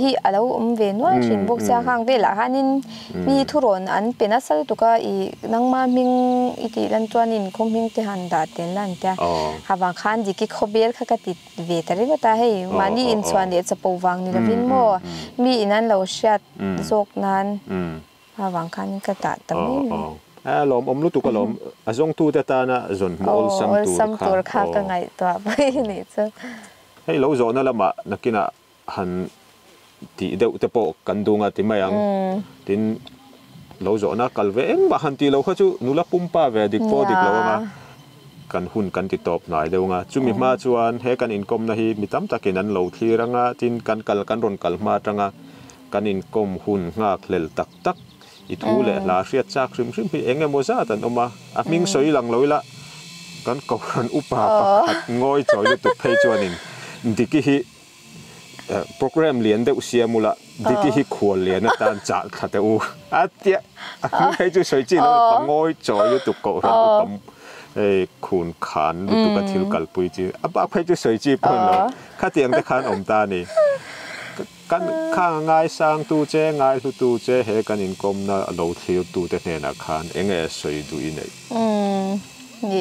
ฮีอะไรเวนว่าชินบุกเสียข้างเวลาฮันินมีทุรนอันเป็นอาศัยตัวก็อีนังมามิงอีที่ลันจวนินคงมิงที่หันดาเต็นลันแต่หาบางคันดิกิขบเบลข้าก็ติดเวทอะไรก็ตาให้มานี่อินส่วนเดียจะปูวังนี่ละวินโมมีนั้นเราเชียดโศกนั้นหาบางคันก็ตัดแต่ไม่ lom om lu tu ka lom azong tu te ta na zon mol sam tur kha ka ngai to bai ni chu hei lo zo na lama nakina han ti deuh te po kan dunga ti mayang tin lo zo na kalve eng ba han ti lo kha chu nula pumpa ve dik po dik lo nga kan hun kan ti top nai deunga chumi ma chuan he kan income na hi mitam takin an lo thiranga tin kan kal kan ron kal ma tanga kan income hun nga khlel tak tak i thu le la riat chak rim rim hi enge mo za tan oma a ming soi lang loila kan ko ran upa pakhat ngoi choi lu tu phei chuanin diki hi program lian de usia mula diki hi khol lian na tan cha khate u atia phei chu soi chi lo pa ngoi choi lu tu ko ran upam khun khan lu tu ka thil kal pui chi apa phei chu soi chi pon lo kha tiang te khan om ta ni kan kha ngai sang tu che ngai lu tu che he kan income na lo thil tu te ne na khan enge soi du i nei ni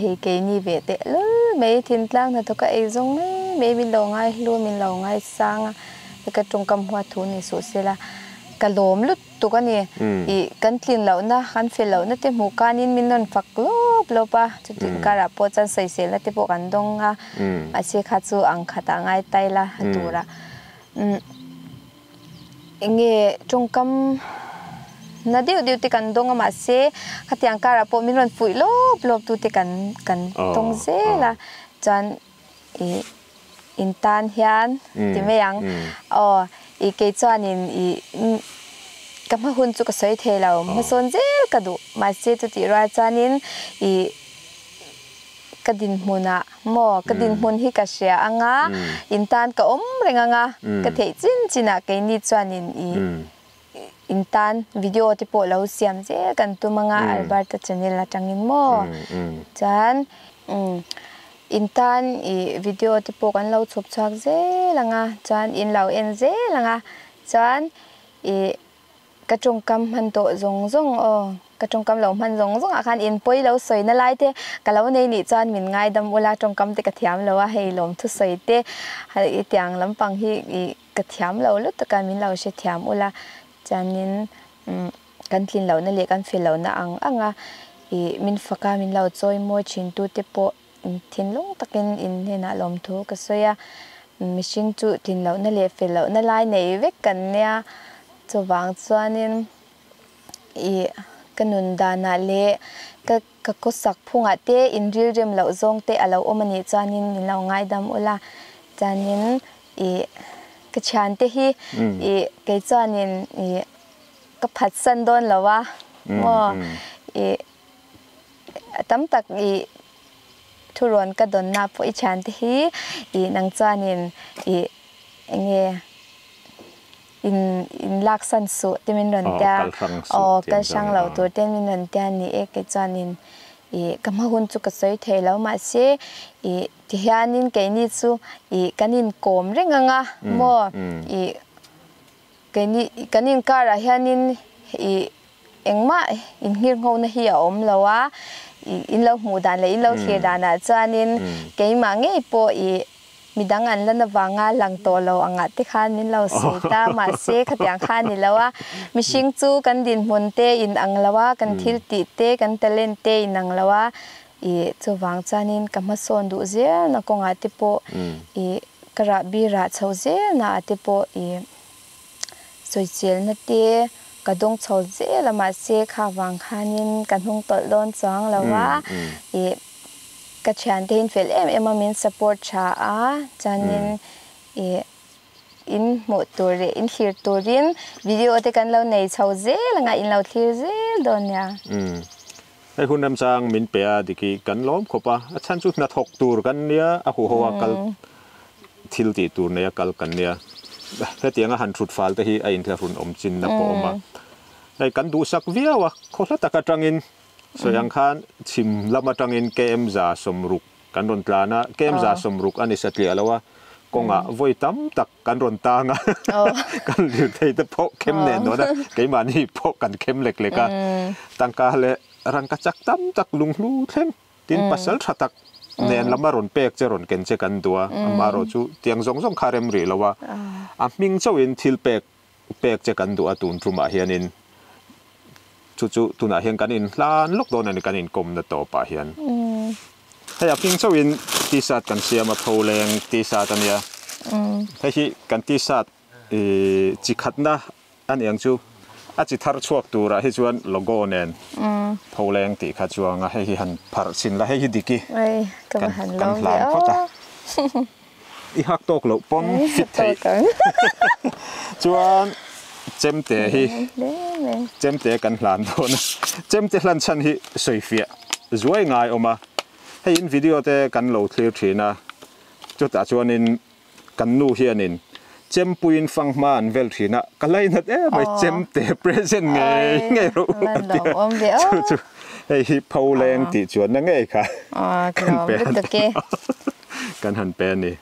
he ke ni ve te lo me thin tlang na to ka e zong me min lo ngai lu min lo ngai sang ka tung kam hwa thu ni so se la ka lom lut tu ka ni I kan tlin lo na kan fel lo na te mu kanin min non fak lo pa chu tin ka ra po chan sai sel na te po kan dong a a se kha chu ang khata ngai tai la tura enge tung kam na diu te kan dong ma se khatiang ka ra po min ron fui lo tu te kan tong se la chan in tan hian ti me yang I ke chuanin ka ma hun chu ka soi thelo ma son zel ka du ma se tu ti ra chuanin ka din hmuna mo ka din hmun hi ka sia anga in tan ka om renga nga ka thei chin china ke ni chuanin in tan video te po lo siam je kan tu manga albert channel la tangin mo chan in tan video te po kan lo chop chak je langa chan in lo en je langa chan ka chung kam han to zong ka chung kam lo man zong akhan in poi lo soi na lai te ka lo nei ni chan min ngai dam ula chung kam te ka thiam lo a hei lom thu soi te I tiang lampang hi ka thiam lo lu ta ka min lo she thiam ula chanin kan thlin lo na le kan fel lo na anga min faka min lo choi mo chin tu te po thin long takin in hena lom thu ka soya mishing chu thin lo na le fel lo na lai nei vek kan nia chuwang chuanin kanun dana le ka ko sak phunga te in ril rem lo zong te alo omani chanin ni lo ngai dam ula chanin ka chan te hi ke chanin ka phat san don lawa mo tam tak thuron ka don na po I chan te hi nang chanin enge in laksan su te min ron ta ka sang lo tu te min ron ta ni ke chanin ka ma hun chu ka soi thelo ma se ti hianin ke ni chu kanin kom renga nga mo kanin kara hianin engma in hir ngau na hi om lawa in lo mu dan le in lo thir dana chanin ke ma nge po midangan la na wanga lang to lo anga te khan min lo seita ma se khatiang khan ni lawa mishing chu kan din mun te in ang lawa kan thil ti te kan talent te in ang lawa chuwang chanin ka ma son du je na ko nga te po kara bi ra chho je na te po soichel na te ka dong chho je la ma se kha wang khanin kan hung tol don chang lawa ka chan te in fel em min support cha a chanin in mo tore in hir torin video te kan lo nei chho je langa in lo thlir je don ya ai hun nam sang min pe a diki kan lom khopa a chan chu na thok tur kan nia a hu hoa kal thil ti tur ne kal kan nia he tianga han thut fal te hi a in thla run om chin na po ma ai kan du sak viawa khola taka tangin soyang khan chim lama tangin kem za somruk kan ron tlana kem za somruk ani satli alawa konga voi tam tak kan ron tanga kan liu thei te pho kem ne no na ke mani pho kan kem lek leka tangka le rang ka chak tam tak lunglu thleng tin pasal thatak nen lama ron pek che ron ken che kan dua amaro chu tiang zong zong kharem ri lawa a ming chawin thil pek che kan du atun truma hianin จู่ๆตัวไหนเห็นกันอินล้านลูกโดนในกันอินกลมนะต่อไปเห็นถ้าอยากกินเจ้าอินตีสัตกันเสียมาโพแรงตีสัตอันเนี้ยให้ที่กันตีสัตจิขัดนะอันอย่างจู่อาจจะทาร์ชวกตัวให้ชวนโลโก้เน้นโพแรงตีขัดชวงให้หันผ่าสินละให้ดิกี้กันหลานเขาจ้ะอีฮักโตกหลบป้องฟิตไทยชวนเจมเตะฮีเจมเตะกันหลานโดนเจมเตะหลานฉันฮีสวยเฟียสวยง่ายออกมาให้ยินวิดีโอเตะกันโหลดคลิปทีนะจุดอาชวนินกันนู่เฮียนินเจมปุยนฟังมาอันเวลทีนะกันไล่นัดไปเจมเตะเพรสเซนไงรู้ให้ฮิปโพแรงติชวนนั่งไงค่ะกันเป็นกันหันเป็นนี่